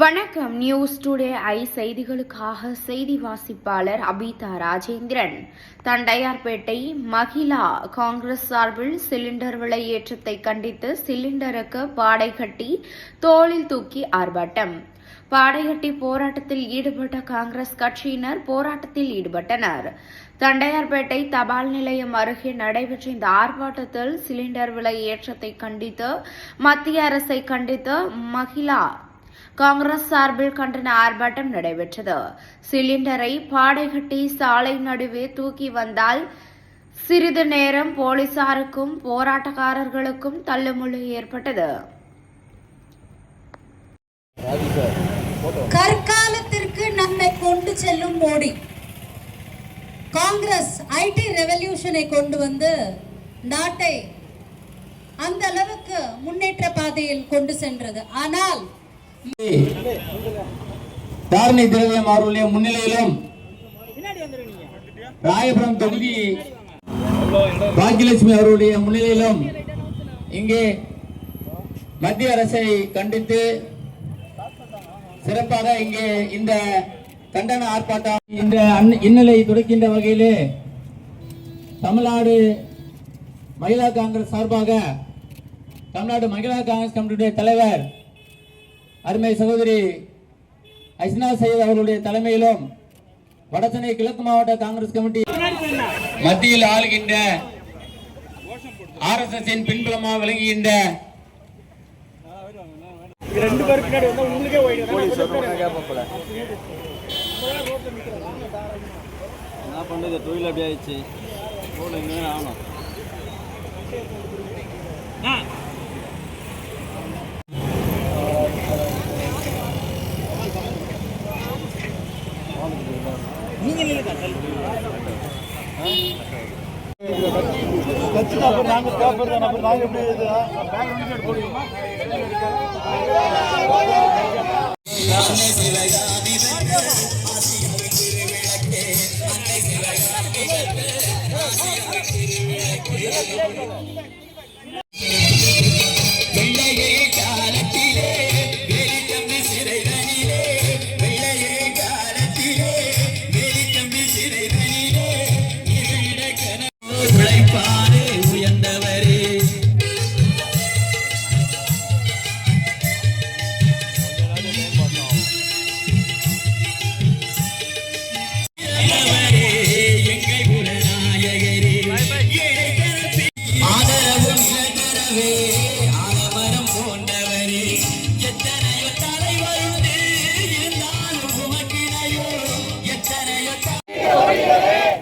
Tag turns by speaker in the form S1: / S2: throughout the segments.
S1: வணக்கம். News today I செய்திகளுக்காக செய்தி வாசிப்பாளர் அபிதா ராஜேந்திரன். தண்டையார்பேட்டை மகிழா காங்கிரஸ் சார்பில் சிலிண்டர் விலை ஏற்றத்தை கண்டித்து சிலிண்டருக்கு பாடை கட்டி தோளில் தூக்கி ஆர்ப்பாட்டம். பாடைகட்டி போராட்டத்தில் ஈடுபட்ட காங்கிரஸ் கட்சியினர் போராட்டத்தில் ஈடுபட்டனர். தண்டையார்பேட்டை தபால் நிலையம் அருகே நடைபெற்ற இந்த ஆர்ப்பாட்டத்தில் சிலிண்டர் விலை ஏற்றத்தை கண்டித்து மத்திய அரசை கண்டித்து மகிழா காங்கிரஸ் சார்பில் கண்டன ஆர்ப்பாட்டம் நடைபெற்றது. சிலிண்டரை பாடைகட்டி சாலை நடுவே தூக்கி வந்தால் சிறிது நேரம் போலீசாருக்கும் போராட்டக்காரர்களுக்கும் தள்ளுமுள்ளு ஏற்பட்டது.
S2: கற்காலத்திற்கு நம்மை கொண்டு செல்லும் மோடி காங்கிரஸ் ஐடி ரெவல்யூஷனை கொண்டு வந்து நாட்டை அந்த அளவுக்கு முன்னேற்ற பாதையில் கொண்டு சென்றது. ஆனால்
S3: தாரணி திரவியம் அவர்களுடைய முன்னிலையிலும் ராயபுரம் தொகுதி பாக்கியலட்சுமி அவர்களுடைய முன்னிலையிலும் இங்கே மத்திய அரசை கண்டித்து சிறப்பாக இங்கே இந்த கண்டன ஆர்ப்பாட்டம் இந்த இந்நிலை துடைக்கின்ற வகையிலே தமிழ்நாடு மகிழா காங்கிரஸ் சார்பாக தமிழ்நாடு மகிழா காங்கிரஸ் கமிட்டியுடைய தலைவர் அருமை சகோதரி ஐஸ்னா சையத் அவர்களுடைய தலைமையிலும் வடசென்னை கிழக்கு மாவட்ட காங்கிரஸ் கமிட்டி மத்தியில் ஆளுகின்ற RSS பின்புலமாக விளங்குகின்ற
S4: தொழில் அப்படி ஆயிடுச்சு.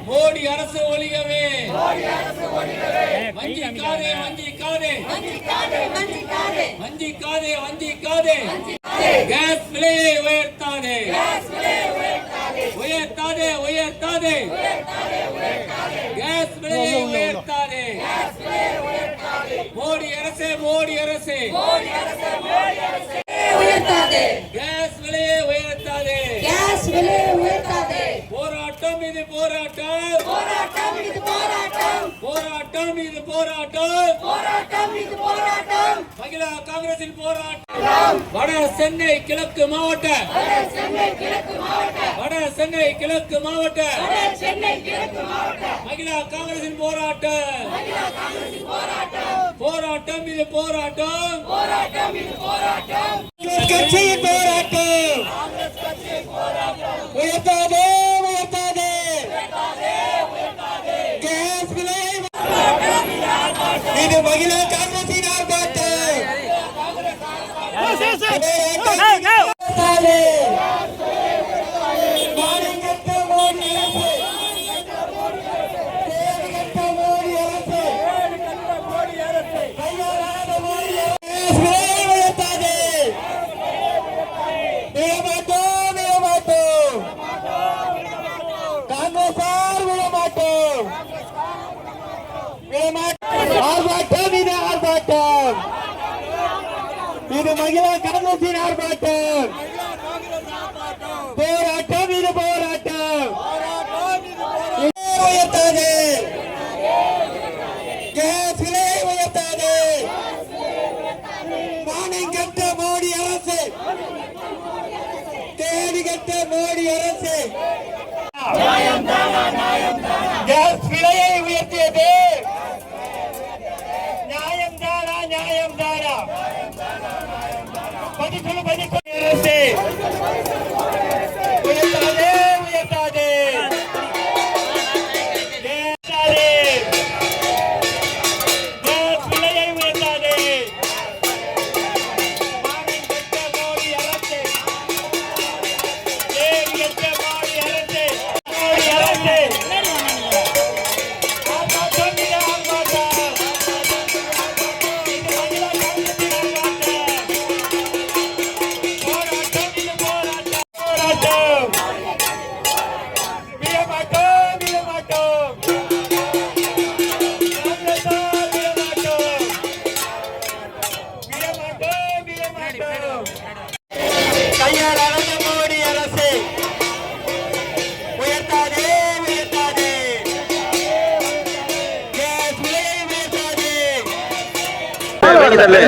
S3: மோடி அரசு ஒழியவே, வஞ்சிக்காதே வஞ்சிக்காதே வஞ்சிக்காதே வஞ்சிக்காதே, கேஸ் விலையை உயர்த்தாதே உயர்த்தாதே உயர்த்தாதே, கேஸ் விலையை உயர்த்தாதே. மோடி அரசே மோடி அரசே உயர்த்தாதே, கேஸ் விலையை உயர்த்தாதே,
S2: கேஸ் விலையை உயர்த்தாதே.
S3: போராட்டம் இது போராட்டம்,
S2: போராட்டம் இது போராட்டம்,
S3: போராட்டம் இது போராட்டம்,
S2: போராட்டம் இது போராட்டம்.
S3: மகிழா காங்கிரசின் போராட்டம். வட சென்னை கிழக்கு மாவட்ட, வட சென்னை கிழக்கு மாவட்ட மகிழா காங்கிரசின் போராட்டம். போராட்டம் இது போராட்டம், கட்சியின் போராட்டம். உயர்த்தாதே உயர்த்தாதே, கேஸ் விலை. இது மகிழா காங்கிரசின் ஆர்ப்பாட்டம். ஆர்ப்பாட்டம் இது ஆர்ப்பாட்டம், இது மகிழா காங்கிரசின் ஆர்ப்பாட்டம். போராட்டம் இது போராட்டம், உயர்த்தாதே, கேஸ் விலை உயர்த்தாதே, மானம் கட்ட மோடி அரசு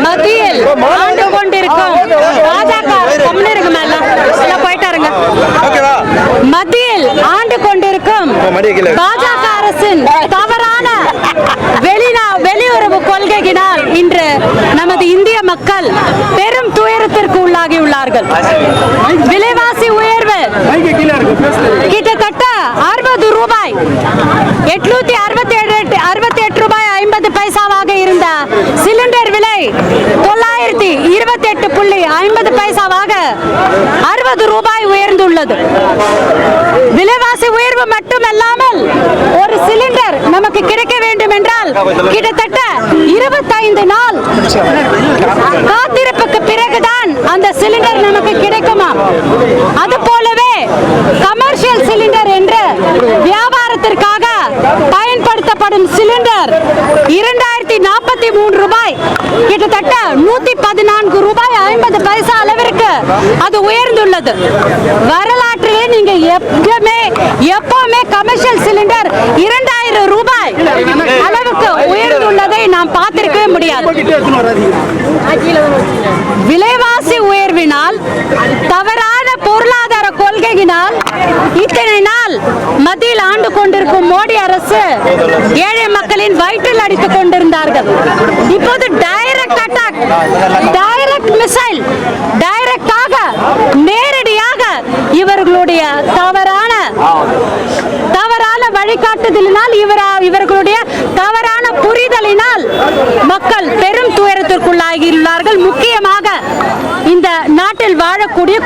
S5: மத்தியில் ஆண்டு கொண்டிருக்கும் பாஜக போயிட்டாருங்க. மத்தியில் ஆண்டு கொண்டிருக்கும் பாஜக அரசின் தவறான வெளியுறவு கொள்கையினால் இன்று நமது இந்திய மக்கள் பெரும் துயரத்திற்கு உள்ளாகி உள்ளார்கள். விலைவாசி உயர்வு கிட்டத்தட்ட 60 ரூபாய் 868 ரூபாய் 50 பைசாவாக இருந்த சிலிண்டர் விலை 928.50 பைசாவாக 60 ரூபாய் உயர்ந்துள்ளது. விலைவாசி உயர்வு மட்டுமல்லாமல் ஒரு சிலிண்டர் நமக்கு கிடைக்க வேண்டும் என்றால் கிட்டத்தட்ட 25 நாள் காத்திருப்புக்கு பிறகுதான் அந்த சிலிண்டர் நமக்கு கிடைக்குமா. அது போலவே கமர்ஷியல் சிலிண்டர் என்று வியாபாரத்திற்காக பயன்படுத்தப்படும் சிலிண்டர் 2043 ரூபாய் கிட்டத்தட்ட 114 ரூபாய் 50 பைசா அளவிற்கு அது உயர்ந்துள்ளது. வரலாற்றிலே நீங்க எப்பவுமே கமர்ஷியல் சிலிண்டர் 2000 ரூபாய் அளவுக்கு உயர்ந்துள்ளதை நாம் பார்த்திருக்கவே முடியாது. விலைவாசி உயர்வினால் தவறான பொருளாதார கொள்கையினால் இத்தனை நாள் மத்தியில் ஆண்டு கொண்டிருக்கும் மோடி அரசு ஏழை மக்களின் வயிற்றில் அடித்துக் கொண்டிருந்தார்கள். இப்போது டைரக்ட் அட்டாக், டைரக்ட் மிசைல், டைரக்டாக நேரடியாக இவர்களுடைய தவறான வழிகாட்டுதலினால் இவர்களுடைய தவறான புரிதலினால் மக்கள் பெரும் துயரத்திற்குள்ளாகியுள்ளார்கள். முக்கியமாக இந்த நாட்டில் வாழக்கூடிய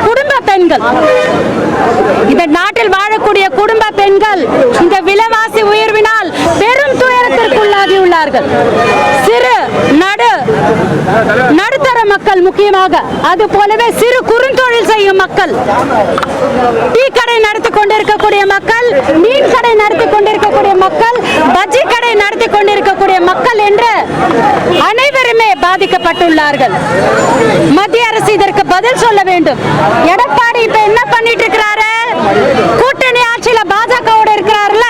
S5: குடும்ப பெண்கள், இந்த விலைவாசி உயர்வினால் பெரும் துயரத்திற்குள்ளாகியுள்ளார்கள். சிறு நடுத்தர மக்கள், முக்கியமாக அது போலவே சிறு குறுந்தொழில் செய்யும் மக்கள், டீ கடை நடத்தி கொண்டிருக்கக்கூடிய மக்கள், மீன் கடை நடத்தி கொண்டிருக்கக்கூடிய மக்கள், பஜ்ஜி கடை நடத்தி கொண்டிருக்கக்கூடிய மக்கள் என்று அனைவருமே பாதிக்கப்பட்டுள்ளார்கள். மத்திய அரசு இதற்கு பதில் சொல்ல வேண்டும். எடப்பாடி இப்ப என்ன பண்ணிட்டு இருக்கிறாரு? கூட்டணி ஆட்சியில பாஜகவோட இருக்கிறாருல,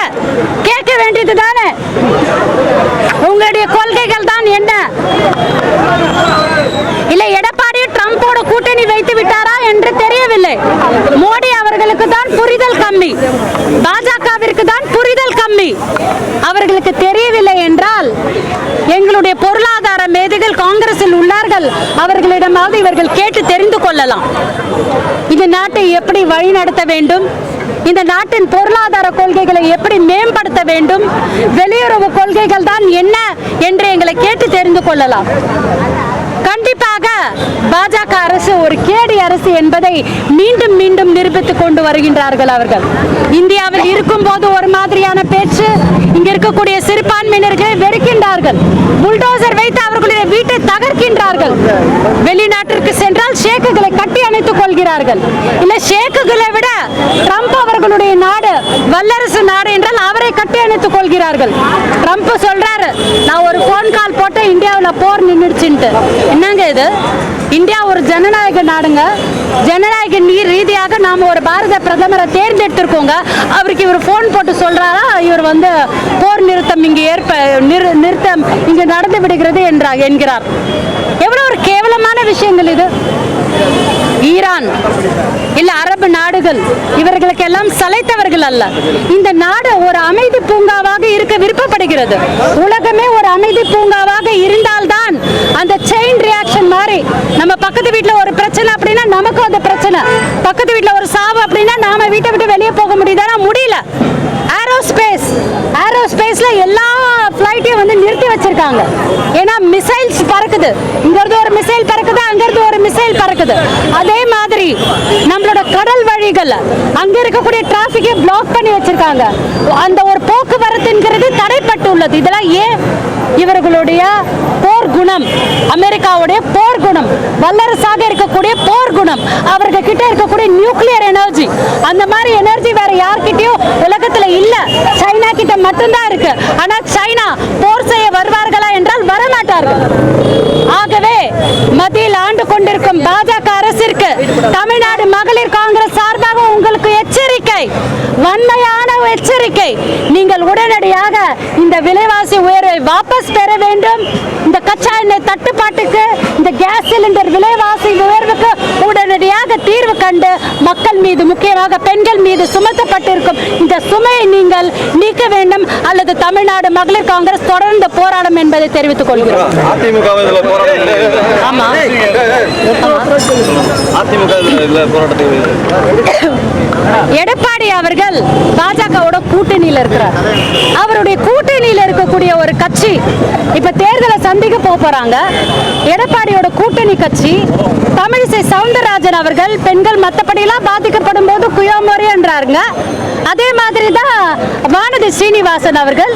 S5: கேட்க வேண்டியது தானே, உங்களுடைய கொள்கைகள் தான் என்ன? இல்ல எடப்பாடி ட்ரம்போட கூட்டணி வைத்து விட்டாரா என்று தெரியவில்லை. மோடி அவர்களுக்கு தான் புரிதல் கம்மி, பாஜகவிற்கு தான் புரிதல் கம்மி. அவர்களுக்கு தெரியவில்லை என்றால் எங்களுடைய பொருளாதார மேதைகள் காங்கிரஸில் உள்ளார்கள், அவர்களிடமாவது இவர்கள் கேட்டு தெரிந்து கொள்ளலாம். இந்த நாட்டை எப்படி வழிநடத்த வேண்டும், இந்த நாட்டின் பொருளாதார கொள்கைகளை எப்படி மேம்படுத்த வேண்டும், வெளியுறவு கொள்கைகள் தான் என்ன என்று எங்களை கேட்டு தெரிந்து கொள்ளலாம். கண்டிப்பாக பாஜக அரசு ஒரு கேடி அரசு என்பதை மீண்டும் மீண்டும் நிரூபித்துக் கொண்டு வருகின்றார்கள். அவர்கள் இந்தியாவில் இருக்கும் போது ஒரு மாதிரியான பேச்சு, இங்க இருக்கக்கூடிய சிறுபான்மையினர்களை வெறுக்கின்றார்கள், புல்டோசர் வைத்து அவர்களுடைய வீட்டை தகர்க்கின்றார்கள். வெளிநாட்டிற்கு சென்றால் ஷேக்குகளை கட்டி அணைத்துக் கொள்கிறார்கள். இல்ல ஷேக்குகளை விட ட்ரம்ப் அவர்களுடைய நாடு வல்லரசு நாடு என்றால் அவரை கட்டி அணைத்துக் கொள்கிறார்கள். ட்ரம்ப் சொல்றாரு, நான் ஒரு போன் கால் போட்டு இந்தியாவில் போர் நின்றுச்சுன்ட்டு. என்னங்க இது? இந்தியா ஒரு ஜனநாயக நாடுங்க. ஜனநாயக ரீதியாக நாம ஒரு பாரத பிரதமரை தேர்ந்தெடுத்திருக்கோங்க. அவருக்கு இவர் போன் போட்டு சொல்றாரா இவர் போர் நிறுத்தம் இங்கு நிறுத்தம் இங்கு நடந்து விடுகிறது என்கிறார். எவ்வளவு ஒரு கேவலமான விஷயங்கள் இது. ஈரான் இல்ல அரபு நாடுகள் இவர்களுக்கு எல்லாம் சளைத்தவர்கள் அல்ல. இந்த நாடு ஒரு அமைதி பூங்காவாக இருக்க விருப்பப்படுகிறது. உலகமே ஒரு அமைதி பூங்காவாக இருந்தால்தான் அந்த செயின் ரியாக்ஷன் மாதிரி, நம்ம பக்கத்து வீட்டுல ஒரு பிரச்சனை அப்படின்னா அந்த பிரச்சனை. பக்கத்து வீட்டில் ஒரு சாவு அப்படின்னா நாம வீட்டை விட்டு வெளியே போக முடியுதானா? முடியல. ஏரோஸ்பேஸ்ல எல்லா ஃப்ளைட்டையும் வந்து நிறுத்தி வச்சிருக்காங்க. ஏன்னா மிசைல்ஸ் பறக்குது, இங்க இருந்து ஒரு மிசைல் பறக்குது, அங்க இருந்து ஒரு மிசைல் பறக்குது. அதே மாதிரி நம்மளோட கடல் வழிகள் அங்க இருக்கக்கூடிய டிராபிக்கை பிளாக் பண்ணி வச்சிருக்காங்க. அந்த ஒரு போக்குவரத்துங்கிறது தடைப்பட்டு உள்ளது. இதெல்லாம் ஏன்? இவர்களுடைய போர் குணம், அமெரிக்காவுடைய போர் குணம், வல்லரசாக இருக்கக்கூடிய போர் குணம், அவர்கள் கிட்ட இருக்கக்கூடிய நியூக்ளியர் எனர்ஜி. அந்த மாதிரி எனர்ஜி வேற யார்கிட்டயும் உலகத்துல இல்ல, சைனா கிட்ட மட்டும்தான் இருக்கு. ஆனா சைனா போர் செய்ய வருவார்களா என்றால் வரமாட்டார்கள். ஆகவே மத்தியில் ஆண்டு கொண்டிருக்கும் பாஜக அரசிற்கு தமிழ்நாடு மகளிர் காங்கிரஸ் சார்பாக உங்களுக்கு எச்சரிக்கை, வன்மையான எச்சரிக்கை. நீங்கள் உடனடியாக இந்த விலைவாசி உயர்வை வாபஸ் பெற வேண்டும். இந்த கச்சா எண்ணெய் தட்டுப்பாட்டுக்கு, இந்த கேஸ் சிலிண்டர் விலைவாசி உயர்வுக்கு உடனடியாக தீர்வு கண்டு மக்கள் மீது, முக்கியமாக பெண்கள் மீது சுமத்தப்பட்டிருக்கும் இந்த சுமையை நீங்கள் நீக்க வேண்டும், அல்லது தமிழ்நாடு மகளிர் காங்கிரஸ் தொடர்ந்து போராடும் என்பதை தெரிவித்துக் கொள்கிறோம். ஆமா, எடப்பாடி அவர்கள் பாஜகவோட கூட்டணியில் இருக்கிறார். அவருடைய கூட்டணியில் இருக்கக்கூடிய ஒரு கட்சி இப்ப தேர்தலை சந்திக்க போறாங்க. எடப்பாடியோட கூட்டணி கட்சி தமிழிசை சவுந்தரராஜன் அவர்கள் பெண்கள் மற்றபடியெல்லாம் பாதிக்கப்படும் போது குயோமோரி என்றாருங்க. அதே மாதிரி தான் வானதி ஸ்ரீனிவாசன் அவர்கள்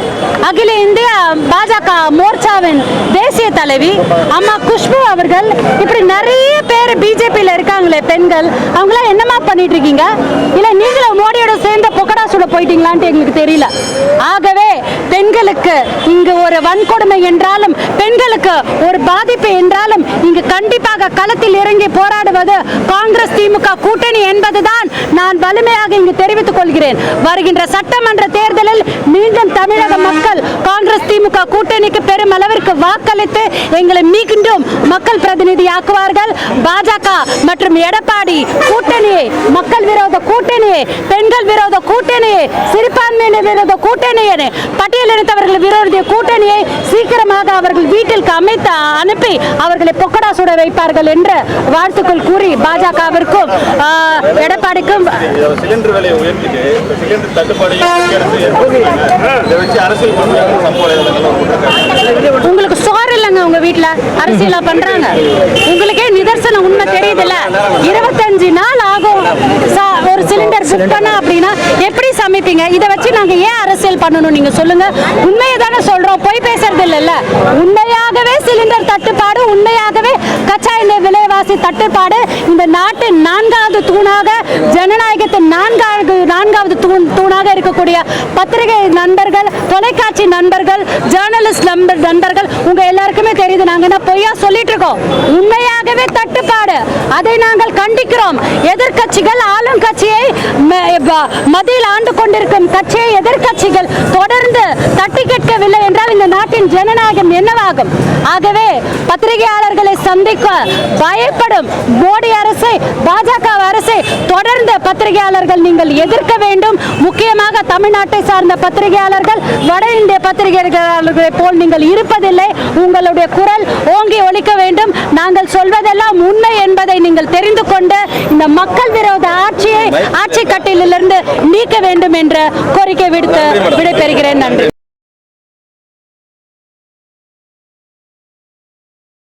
S5: அகில இந்திய பாஜக மோர்ச்சாவின் தேசிய தலைவி அம்மா குஷ்பு அவர்கள், இப்படி நிறைய பேர் பிஜேபியில் இருக்காங்களே பெண்கள், அவங்களாம் என்னமா பண்ணிட்டு இருக்கீங்க? இல்ல நீங்களும் மோடியோட சேர்ந்த பொக்கடா சுட போயிட்டீங்களான்னு எங்களுக்கு தெரியல. ஆகவே பெண்களுக்கு இங்கு ஒரு வன்கொடுமை என்றாலும், பெண்களுக்கு ஒரு பாதிப்பு என்றாலும் இங்கு கண்டிப்பாக களத்தில் இறங்கி போராடுவது காங்கிரஸ் திமுக கூட்டணி என்பதுதான் நான் வலிமையாக இங்கு தெரிவித்துக் கொள்கிறேன். வருகின்ற சட்டமன்ற தேர்தலில் மீண்டும் தமிழக மக்கள் காங்கிரஸ் திமுக கூட்டணிக்கு பெரும் அளவிற்கு வாக்களித்து எங்களை மீண்டும் மக்கள் பிரதிநிதியாக்குவார்கள். பாஜக மற்றும் எடப்பாடி கூட்டணியை, மக்கள் விரோத கூட்டணியை, பெண்கள் விரோத கூட்டணியை, சிறுபான்மையினர் விரோத கூட்டணியை, பட்டியலினத்தவர்கள் விரோத கூட்டணியை சீக்கிரமாக அவர்கள் வீட்டிற்கு அமைத்து அனுப்பி அவர்களை பொக்கடா சுட வைப்பார்கள் என்று வாழ்த்துக்கள் கூறி பாஜகவிற்கும் எடப்பாடிக்கும் உங்களுக்கு சோறு இல்லைங்க, உங்க வீட்டுல அரசியலா பண்றாங்க. உங்களுக்கே நிதர்சன உண்மை தெரியுதுல்ல. 25 நாள் ஆகும் ஒரு சிலிண்டர் புக் பண்ண அப்படின்னா எப்படி சமைப்பீங்க? இதை வச்சு நாங்க ஏன் அரசியல் பண்ணணும்? நீங்க சொல்லுங்க. உண்மையை தானே சொல்றோம், போய் பேசுறது இல்லைல்ல. உண்மையாகவே சிலிண்டர் தட்டுப்பாடு, உண்மையாகவே கச்சா எண்ணெய் விலைவாசி தட்டுப்பாடு இந்த நாட்டின் 4வது தூணாக, ஜனநாயகத்தின் 4வது தூணாக இருக்கக்கூடிய பத்திரிகை நண்பர்கள், தொலைக்காட்சி நண்பர்கள், ஜேர்னலிஸ்ட் நண்பர்கள், உங்க எல்லாருக்குமே தெரியுது. நாங்க என்ன பொய்யா சொல்லிட்டு இருக்கோம்? உண்மையாகவே தட்டுப்பாடு, அதை நாங்கள் கண்டிக்கிறோம். எதிர்கட்சிகள் ஆளும் கட்சியை, மத்தியில் ஆண்டு கொண்டிருக்கும் கட்சியை எதிர்கட்சிகள் தொடர்ந்து தட்டி கேட்கவில்லை என்றால் இந்த நாட்டின் ஜனநாயகம் என்னவாகும்? ஆகவே பத்திரிகையாளர்களை சந்திக்க பயப்படும் மோடி அரசை, பாஜக அரசை தொடர்ந்து பத்திரிகையாளர்கள் நீங்கள் எதிர்க்க வேண்டும். முக்கியமாக தமிழ்நாட்டை சார்ந்த பத்திரிகையாளர்கள், வட இந்திய பத்திரிகையாளர்களை போல் நீங்கள் இருப்பதில்லை. உங்களுடைய குரல் ஓங்கி ஒலிக்க வேண்டும். நாங்கள் சொல்வதெல்லாம் உண்மை என்பதை நீங்கள் தெரிந்து கொண்டு இந்த மக்கள் விரோத ஆட்சி கட்டிலிருந்து நீக்க வேண்டும் என்ற கோரிக்கை விடுத்து விடைபெறுகிறேன். நன்றி.